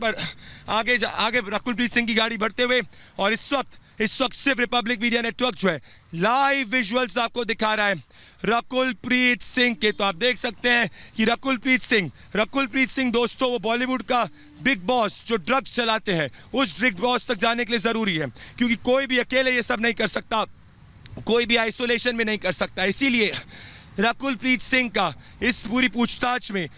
पर आगे रकुलप्रीत सिंह की गाड़ी बढ़ते हुए, और इस वक्त सिर्फ रिपब्लिक मीडिया नेटवर्क जो है लाइव विजुअल्स आपको दिखा रहा है रकुलप्रीत सिंह के। तो आप देख सकते हैं कि रकुलप्रीत सिंह दोस्तों वो बॉलीवुड का बिग बॉस जो ड्रग्स चलाते हैं, उस बिग बॉस तक जाने के लिए ज़रूरी है, क्योंकि कोई भी अकेले ये सब नहीं कर सकता, कोई भी आइसोलेशन में नहीं कर सकता। इसीलिए रकुलप्रीत सिंह का इस पूरी पूछताछ में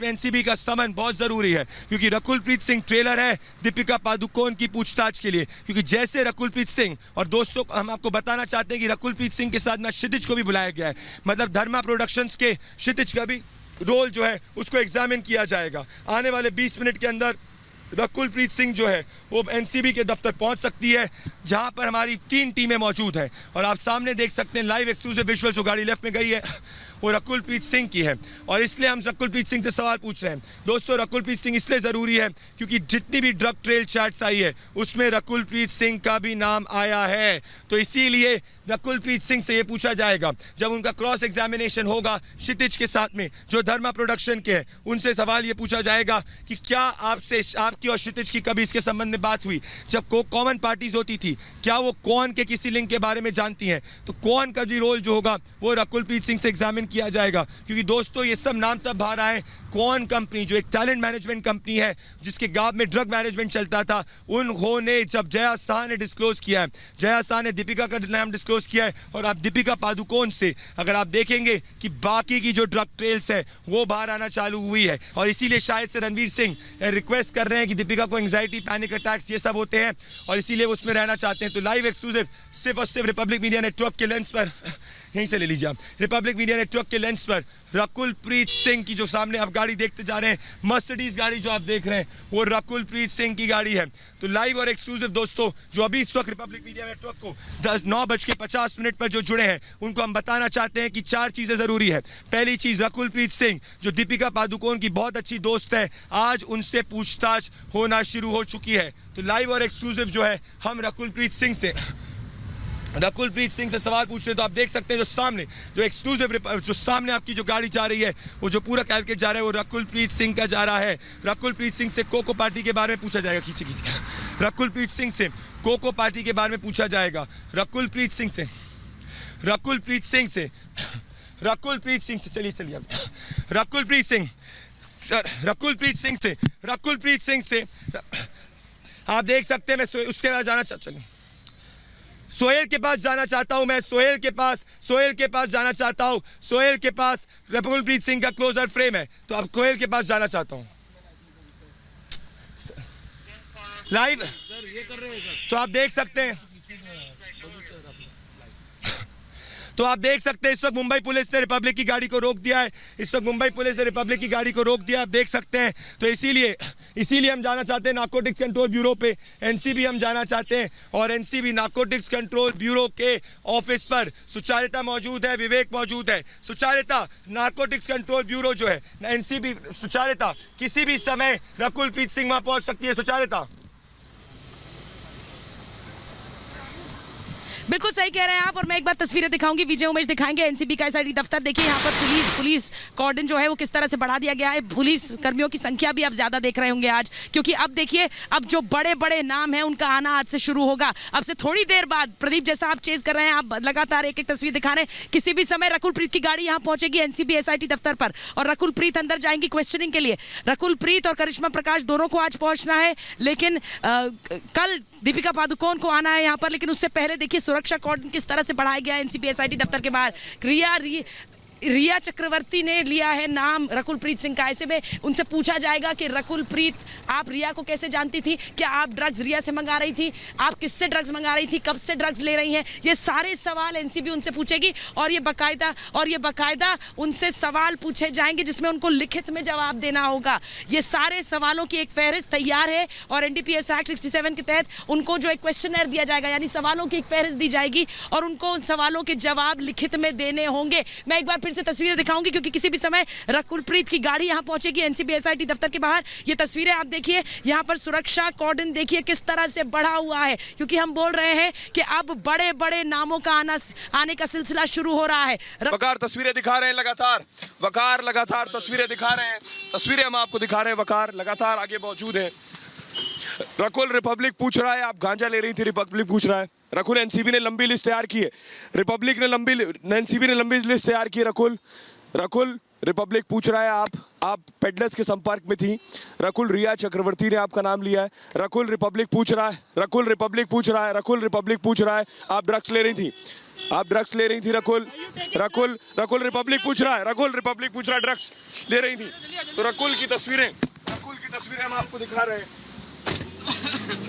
एनसीबी का समन बहुत ज़रूरी है, क्योंकि रकुलप्रीत सिंह ट्रेलर है दीपिका पादुकोण की पूछताछ के लिए। क्योंकि जैसे रकुलप्रीत सिंह, और दोस्तों हम आपको बताना चाहते हैं कि रकुलप्रीत सिंह के साथ में क्षितिज को भी बुलाया गया है, मतलब धर्मा प्रोडक्शंस के क्षितिज का भी रोल जो है उसको एग्जामिन किया जाएगा। आने वाले 20 मिनट के अंदर रकुलप्रीत सिंह जो है वो एनसीबी के दफ्तर पहुंच सकती है, जहां पर हमारी 3 टीमें मौजूद हैं। और आप सामने देख सकते हैं लाइव एक्सक्लूसिव विजुअल्स, जो गाड़ी लेफ्ट में गई है वो रकुलप्रीत सिंह की है, और इसलिए हम रकुलप्रीत सिंह से सवाल पूछ रहे हैं। दोस्तों रकुलप्रीत सिंह इसलिए ज़रूरी है क्योंकि जितनी भी ड्रग ट्रेल चैट्स आई है उसमें रकुलप्रीत सिंह का भी नाम आया है। तो इसीलिए रकुलप्रीत सिंह से ये पूछा जाएगा जब उनका क्रॉस एग्जामिनेशन होगा क्षितिज के साथ में जो धर्मा प्रोडक्शन के हैं, उनसे सवाल ये पूछा जाएगा कि क्या आपकी और क्षितिज की कभी इसके संबंध में बात हुई जब कॉमन पार्टीज होती थी, क्या वो कौन के किसी लिंक के बारे में जानती हैं। तो कौन का भी रोल जो होगा वो रकुलप्रीत सिंह से एग्जामिन किया जाएगा, क्योंकि दोस्तों ये सब नाम तब बाहर आए, कौन कंपनी जो एक टैलेंट मैनेजमेंट कंपनी है जिसके गांव में ड्रग मैनेजमेंट चलता था, उन्होंने जब जया शाह ने डिस्क्लोज किया है, जया शाह ने दीपिका का नाम डिस्क्लोज किया है, और आप दीपिका पादुकोण से अगर आप देखेंगे कि बाकी की जो ड्रग ट्रेल्स है वो बाहर आना चालू हुई है, और इसीलिए शायद से रणवीर सिंह रिक्वेस्ट कर रहे हैं कि दीपिका को एंग्जाइटी, पैनिक अटैक्स ये सब होते हैं और इसीलिए वो उसमें रहना चाहते हैं। तो लाइव एक्सक्लूसिव सिर्फ और सिर्फ रिपब्लिक मीडिया नेटवर्क के लेंस पर, यहीं से ले लीजिए आप, रिपब्लिक मीडिया नेटवर्क के लेंस पर रकुलप्रीत सिंह की जो सामने आप गाड़ी देखते जा रहे हैं, मर्सिडीज गाड़ी जो आप देख रहे हैं वो रकुलप्रीत सिंह की गाड़ी है। तो लाइव और एक्सक्लूसिव दोस्तों जो अभी इस वक्त रिपब्लिक मीडिया नेटवर्क को 9:50 पर जो जुड़े हैं उनको हम बताना चाहते हैं कि 4 चीज़ें ज़रूरी है। पहली चीज़, रकुलप्रीत सिंह जो दीपिका पादुकोण की बहुत अच्छी दोस्त है, आज उनसे पूछताछ होना शुरू हो चुकी है। तो लाइव और एक्सक्लूसिव जो है हम रकुलप्रीत सिंह से सवाल पूछते हैं। तो आप देख सकते हैं जो सामने जो एक्सक्लूसिव जो सामने आपकी जो गाड़ी जा रही है वो जो पूरा कैलकेट जा रहा है वो रकुलप्रीत सिंह का जा रहा है। रकुलप्रीत सिंह से कोको पार्टी के बारे में पूछा जाएगा, खींचे रकुलप्रीत सिंह से कोको पार्टी के बारे में पूछा जाएगा। रकुलप्रीत सिंह से चलिए रकुलप्रीत सिंह से आप देख सकते हैं। मैं उसके बाद जाना चलिए सोहेल के पास जाना चाहता हूं, सोहेल के पास जाना चाहता हूं। सोहेल के पास रकुलप्रीत सिंह का क्लोजर फ्रेम है, तो अब सोहेल के पास जाना चाहता हूं लाइव। ये कर रहे हैं सर। तो आप देख सकते हैं इस वक्त मुंबई पुलिस ने रिपब्लिक की गाड़ी को रोक दिया है। आप देख सकते हैं। तो इसीलिए हम जाना चाहते हैं नारकोटिक्स कंट्रोल ब्यूरो पे, एनसीबी हम जाना चाहते हैं, और एनसीबी नारकोटिक्स कंट्रोल ब्यूरो के ऑफिस पर सुचारिता मौजूद है, विवेक मौजूद है। सुचारिता, नारकोटिक्स कंट्रोल ब्यूरो जो है एनसीबी, सुचारिता किसी भी समय रकुलप्रीत सिंह वहां पहुंच सकती है। सुचारिता बिल्कुल सही कह रहे हैं आप, और मैं एक बार तस्वीरें दिखाऊंगी, विजय उमेश दिखाएंगे एनसीबी का एसआईटी दफ्तर। देखिए यहाँ पर पुलिस कॉर्डन जो है वो किस तरह से बढ़ा दिया गया है। पुलिस कर्मियों की संख्या भी आप ज्यादा देख रहे होंगे आज, क्योंकि अब देखिए अब जो बड़े बड़े नाम है उनका आना आज से शुरू होगा। अब से थोड़ी देर बाद प्रदीप जैसा आप चेज कर रहे हैं, आप लगातार एक एक तस्वीर दिखा रहे हैं, किसी भी समय रकुलप्रीत की गाड़ी यहाँ पहुंचेगी एनसीबी एसआईटी दफ्तर पर, और रकुलप्रीत अंदर जाएंगी क्वेश्चनिंग के लिए। रकुलप्रीत और करिश्मा प्रकाश दोनों को आज पहुंचना है, लेकिन कल दीपिका पादुकोण को आना है यहाँ पर। लेकिन उससे पहले देखिए सुरक्षा कॉर्डन किस तरह से बढ़ाया गया है एनसीबी एसआईटी दफ्तर के बाहर। रिया चक्रवर्ती ने लिया है नाम रकुलप्रीत सिंह का। ऐसे में उनसे पूछा जाएगा कि रकुलप्रीत, आप रिया को कैसे जानती थी? क्या आप ड्रग्स रिया से मंगा रही थी? आप किससे ड्रग्स मंगा रही थी? कब से ड्रग्स ले रही हैं? ये सारे सवाल एनसीबी उनसे पूछेगी, और ये बाकायदा उनसे सवाल पूछे जाएंगे जिसमें उनको लिखित में जवाब देना होगा। ये सारे सवालों की एक फहरिस्त तैयार है, और एनडीपीएस एक्ट 67 के तहत उनको जो एक क्वेश्चनर दिया जाएगा, यानी सवालों की एक फहरिस्त दी जाएगी, और उनको उन सवालों के जवाब लिखित में देने होंगे। मैं एक बार फिर से तस्वीरें दिखाऊंगी, क्योंकि किसी भी समय रकुलप्रीत की गाड़ी यहां पहुंचेगी एनसीबी एसआईटी दफ्तर के बाहर। ये तस्वीरें आप देखिए, यहां पर सुरक्षा कॉर्डन देखिए किस तरह से बढ़ा हुआ है, क्योंकि हम बोल रहे हैं कि अब बड़े बड़े नामों का आने का सिलसिला शुरू हो रहा है। वकार तस्वीरें दिखा रहे हैं लगातार, वकार लगातार तस्वीरें दिखा रहे हैं, तस्वीरें हम आपको दिखा रहे हैं। वकार लगातार आगे मौजूद है, रकुल रिपब्लिक पूछ रहा है, आप गांजा ले रही थी, रिपब्लिक पूछ रहा है। रकुल एनसीबी ने लंबी लिस्ट तैयार की है, रिपब्लिक ने एनसीबी ने लंबी लिस्ट तैयार की है। रकुल रिपब्लिक पूछ रहा है, आप पेडलर्स के संपर्क में थी। रकुल रिया चक्रवर्ती ने आपका नाम लिया है। रकुल रिपब्लिक पूछ रहा है, रकुल रिपब्लिक पूछ रहा है, रकुल रिपब्लिक पूछ रहा है, आप ड्रग्स ले रही थी, आप ड्रग्स ले रही थी। रकुल रिपब्लिक पूछ रहा है, रकुल रिपब्लिक पूछ रहा है, ड्रग्स ले रही थी। तो रकुल की तस्वीरें हम आपको दिखा रहे हैं।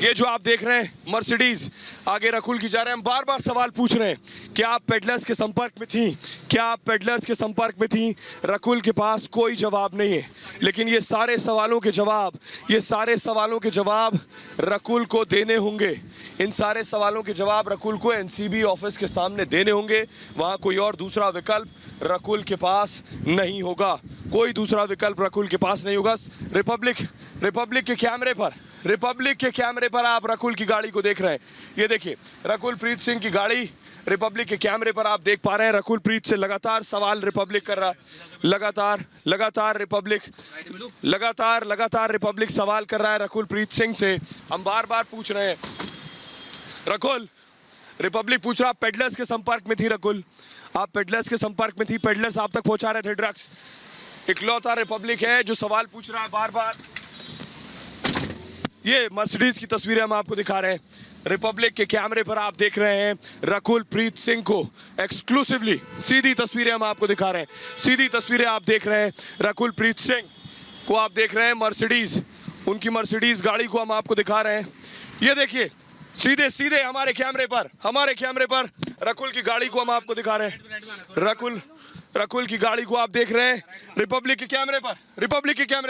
ये जो आप देख रहे हैं मर्सिडीज आगे रकुल की जा रहे हैं। हम बार बार सवाल पूछ रहे हैं, क्या आप पेडलर्स के संपर्क में थी, क्या आप पेडलर्स के संपर्क में थी? रकुल के पास कोई जवाब नहीं है, लेकिन ये सारे सवालों के जवाब रकुल को देने होंगे। इन सारे सवालों के जवाब रकुल को एनसीबी ऑफिस के सामने देने होंगे। वहाँ कोई और दूसरा विकल्प रकुल के पास नहीं होगा, कोई दूसरा विकल्प रकुल के पास नहीं होगा। रिपब्लिक के कैमरे पर आप रकुल की गाड़ी को देख रहे हैं। ये देखिए रकुल प्रीत सिंह की गाड़ी रिपब्लिक के कैमरे पर आप देख पा रहे हैं। रकुल प्रीत से लगातार सवाल रिपब्लिक कर रहा है, लगातार रिपब्लिक सवाल कर रहा है रकुल प्रीत सिंह से। हम बार बार पूछ रहे हैं, रकुल रिपब्लिक पूछ रहा, पेडलर्स के संपर्क में थी रकुल, आप पेडलर्स के संपर्क में थी, पेडलर्स आप तक पहुंचा रहे थे ड्रग्स। इकलौता रिपब्लिक है जो सवाल पूछ रहा है बार बार। ये मर्सिडीज की तस्वीरें हम आपको दिखा रहे हैं। रिपब्लिक के कैमरे पर आप देख रहे हैं रकुल प्रीत सिंह को एक्सक्लूसिवली, सीधी तस्वीरें हम आपको दिखा रहे हैं, सीधी तस्वीरें आप देख रहे हैं रकुल प्रीत सिंह को, आप देख रहे हैं मर्सिडीज, उनकी मर्सिडीज गाड़ी को हम आपको दिखा रहे हैं। ये देखिए सीधे हमारे कैमरे पर रकुल की गाड़ी को हम आपको दिखा रहे हैं। रकुल की गाड़ी को आप देख रहे हैं रिपब्लिक के कैमरे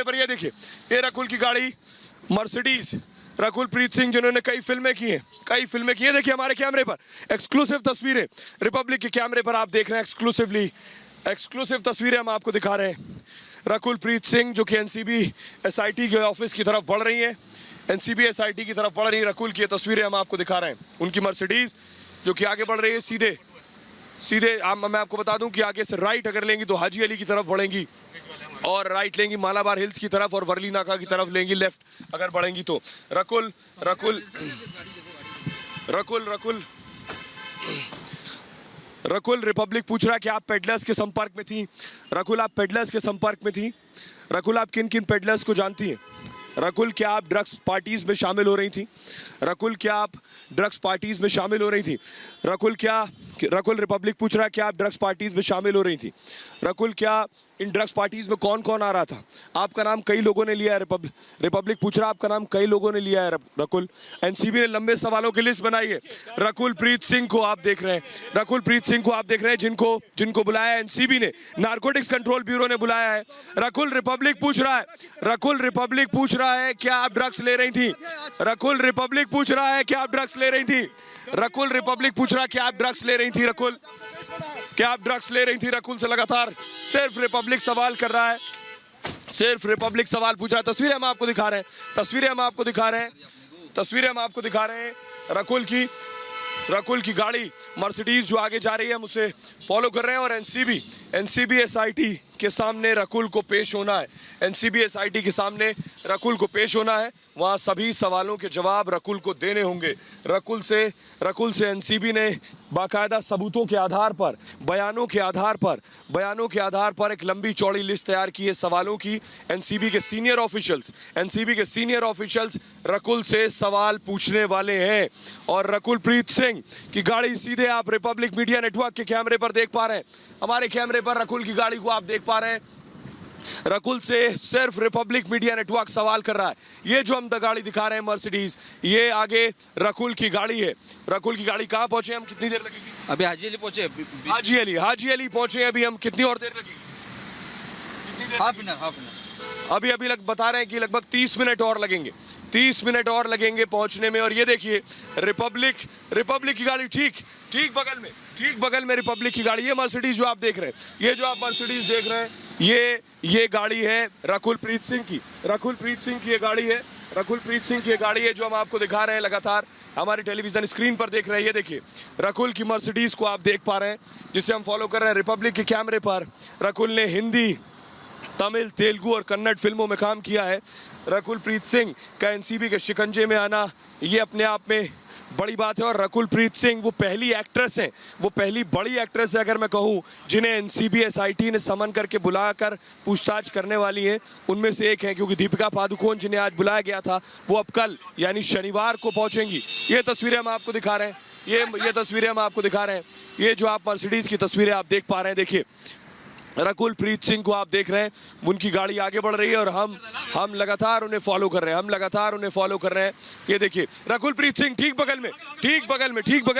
पर। ये देखिए ये रकुल की गाड़ी मर्सिडीज, रकुल प्रीत सिंह जिन्होंने कई फिल्में की हैं, देखिए हमारे कैमरे पर एक्सक्लूसिव तस्वीरें रिपब्लिक के कैमरे पर आप देख रहे हैं। एक्सक्लूसिव तस्वीरें हम आपको दिखा रहे हैं रकुल प्रीत सिंह जो कि एनसीबी एसआईटी के ऑफिस की तरफ बढ़ रही हैं, रकुल की ये तस्वीरें हम आपको दिखा रहे हैं। उनकी मर्सिडीज जो कि आगे बढ़ रही है सीधे मैं आपको बता दूं कि आगे से राइट अगर लेंगी तो हाजी अली की तरफ बढ़ेंगी, और राइट लेंगी मालाबार हिल्स की तरफ, और वर्ली नाका की तरफ लेंगी लेफ्ट अगर बढ़ेंगी तो। रकुल रिपब्लिक पूछ रहा है कि आप पेडलर्स के संपर्क में थी। रकुल आप पेडलर्स के संपर्क में थी। रकुल आप किन किन पेडलर्स को जानती हैं? रकुल क्या आप ड्रग्स पार्टीज में शामिल हो रही थी? रकुल रिपब्लिक पूछ रहा है कि आप ड्रग्स पार्टीज में शामिल हो रही थी। रकुल क्या इन ड्रग्स पार्टीज में कौन कौन आ रहा था? आपका नाम कई लोगों ने लिया है। रिपब्लिक पूछ रहा है आपका नाम कई लोगों ने लिया है। रकुल एनसीबी ने लंबे सवालों की लिस्ट बनाई है। रकुल प्रीत सिंह को आप देख रहे हैं, जिनको बुलाया एनसीबी ने, नारकोटिक्स कंट्रोल ब्यूरो ने बुलाया है। रकुल रिपब्लिक पूछ रहा है क्या आप ड्रग्स ले रही थी? रकुल रिपब्लिक पूछ रहा है क्या आप ड्रग्स ले रही थी? रकुल से लगातार सिर्फ रिपब्लिक सवाल कर रहा है, पूछ रहा है। तस्वीरें हम आपको दिखा रहे हैं रकुल की गाड़ी मर्सिडीज जो आगे जा रही है, हम उसे फॉलो कर रहे हैं। और एनसीबी एसआईटी के सामने रकुल को पेश होना है। वहाँ सभी सवालों के जवाब रकुल को देने होंगे। रकुल से एनसीबी ने बाकायदा सबूतों के आधार पर, बयानों के आधार पर एक लंबी चौड़ी लिस्ट तैयार की है सवालों की। एनसीबी के सीनियर ऑफिशियल्स रकुल से सवाल पूछने वाले हैं। और रकुल प्रीत सिंह की गाड़ी सीधे आप रिपब्लिक मीडिया नेटवर्क के कैमरे पर देख पा रहे हैं। हमारे कैमरे पर रकुल की गाड़ी को आप देख पा रहे हैं। रकुल से सिर्फ रिपब्लिक मीडिया नेटवर्क सवाल कर रहा है। ये जो हम गाड़ी दिखा रहे हैं मर्सिडीज, ये आगे रकुल की गाड़ी है। रकुल की गाड़ी कहाँ पहुंचे हम? कितनी देर लगेगी? अभी हाजी अली पहुंचे। हाजी अली पहुंचे अभी हम। कितनी और देर लगेगी? Half an hour. अभी बता रहे हैं कि लगभग 30 मिनट और लगेंगे। 30 मिनट और लगेंगे पहुंचने में। और ये देखिए रिपब्लिक की गाड़ी ठीक बगल में रिपब्लिक की गाड़ी। ये मर्सिडीज जो आप देख रहे हैं, ये जो आप मर्सिडीज देख रहे हैं, ये गाड़ी है रकुल प्रीत सिंह की ये गाड़ी है जो हम आपको दिखा रहे हैं लगातार हमारी टेलीविजन स्क्रीन पर देख रहे हैं। ये देखिए रकुल की मर्सिडीज को आप देख पा रहे हैं, जिसे हम फॉलो कर रहे हैं रिपब्लिक के कैमरे पर। रकुल ने हिंदी, तमिल, तेलुगु और कन्नड़ फिल्मों में काम किया है। रकुल प्रीत सिंह का एनसीबी के शिकंजे में आना ये अपने आप में बड़ी बात है। और रकुल प्रीत सिंह वो पहली एक्ट्रेस हैं, वो पहली बड़ी एक्ट्रेस है अगर मैं कहूँ, जिन्हें एनसीबी एसआईटी ने समन करके बुलाकर पूछताछ करने वाली है। उनमें से एक है, क्योंकि दीपिका पादुकोण जिन्हें आज बुलाया गया था वो अब कल यानी शनिवार को पहुंचेंगी। ये तस्वीरें हम आपको दिखा रहे हैं, ये तस्वीरें हम आपको दिखा रहे हैं। ये जो आप मर्सिडीज की तस्वीरें आप देख पा रहे हैं, देखिए रकुल प्रीत सिंह को आप देख रहे हैं, उनकी गाड़ी आगे बढ़ रही है और हम लगातार उन्हें फॉलो कर रहे हैं, हम लगातार उन्हें फॉलो कर रहे हैं। ये देखिए रकुल प्रीत सिंह ठीक बगल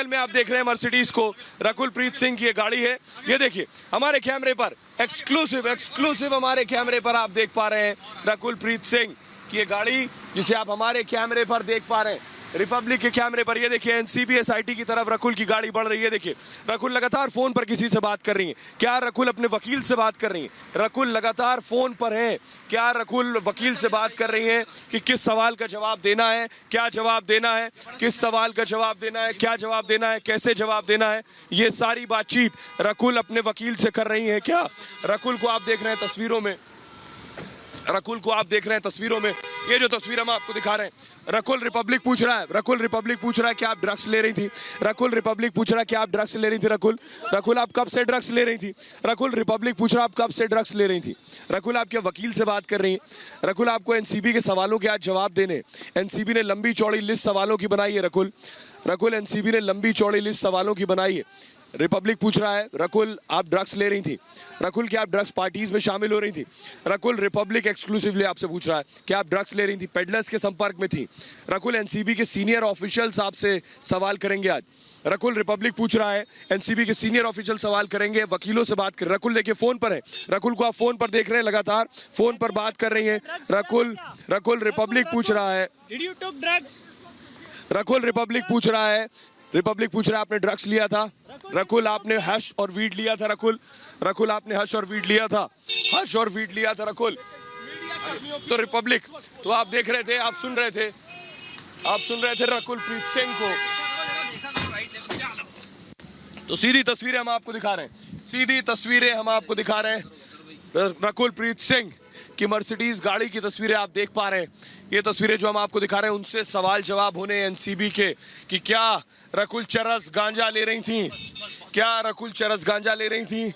में आप देख रहे हैं मर्सिडीज को, रकुल प्रीत सिंह की ये गाड़ी है। ये देखिए हमारे कैमरे पर एक्सक्लूसिव हमारे कैमरे पर आप देख पा रहे हैं रकुल प्रीत सिंह की ये गाड़ी, जिसे आप हमारे कैमरे पर देख पा रहे हैं, रिपब्लिक के कैमरे पर। ये देखिए एनसीबी एसआईटी की तरफ रकुल की गाड़ी बढ़ रही है। देखिए रकुल लगातार फोन पर किसी से बात कर रही है। क्या रकुल अपने वकील से बात कर रही है? रकुल लगातार फोन पर है। क्या रकुल वकील से बात कर रही है कि किस सवाल का जवाब देना है, क्या जवाब देना है, किस सवाल का जवाब देना है, क्या जवाब देना है, कैसे जवाब देना है, ये सारी बातचीत रकुल अपने वकील से कर रही है। क्या रकुल को आप देख रहे हैं तस्वीरों में, रकुल को आप देख रहे हैं तस्वीरों में, ये जो तस्वीर हम आपको दिखा रहे हैं, रकुल रिपब्लिक पूछ रहा है कि आप ड्रग्स ले रही थी? रकुल रिपब्लिक पूछ रहा है कि आप ड्रग्स ले रही थी? रकुल आप कब से ड्रग्स ले रही थी? रकुल रिपब्लिक पूछ रहा है आप कब से ड्रग्स ले रही थी? रकुल आपके वकील से बात कर रही हैं। रकुल आपको एनसीबी के सवालों के आज जवाब देने, एनसीबी ने लंबी चौड़ी लिस्ट सवालों की बनाई है। रकुल एनसीबी ने लंबी चौड़ी लिस्ट सवालों की बनाई है। रिपब्लिक पूछ रहा है रकुल आप ड्रग्स ले रही थी? रकुल क्या आप ड्रग्स पार्टीज में शामिल हो रही थी? रकुल रिपब्लिक एक्सक्लूसिवली आपसे पूछ रहा है कि आप ड्रग्स ले रही थी, पेडलर्स के संपर्क में थी? रकुल एनसीबी के सीनियर ऑफिशियल्स आपसे सवाल करेंगे आज। रकुल रिपब्लिक पूछ रहा है, एनसीबी के सीनियर ऑफिशियल सवाल करेंगे, वकीलों से बात कर। रकुल देखिए फोन पर है, रकुल को आप फोन पर देख रहे हैं, लगातार फोन पर बात कर रही है। रकुल रिपब्लिक पूछ रहा है, रकुल रिपब्लिक पूछ रहा है आपने ड्रग्स लिया था? रकुल आपने हश और वीड लिया था? रकुल आपने हश और वीड लिया था? रकुल तो रिपब्लिक, तो आप देख रहे थे, आप सुन रहे थे रकुल प्रीत सिंह को। तो सीधी तस्वीरें हम आपको दिखा रहे हैं, रकुल प्रीत सिंह की मर्सिडीज गाड़ी की तस्वीरें आप देख पा रहे हैं। ये तस्वीरें जो हम आपको दिखा रहे हैं, उनसे सवाल जवाब होने एनसीबी के कि क्या रकुल चरस गांजा ले रही थी?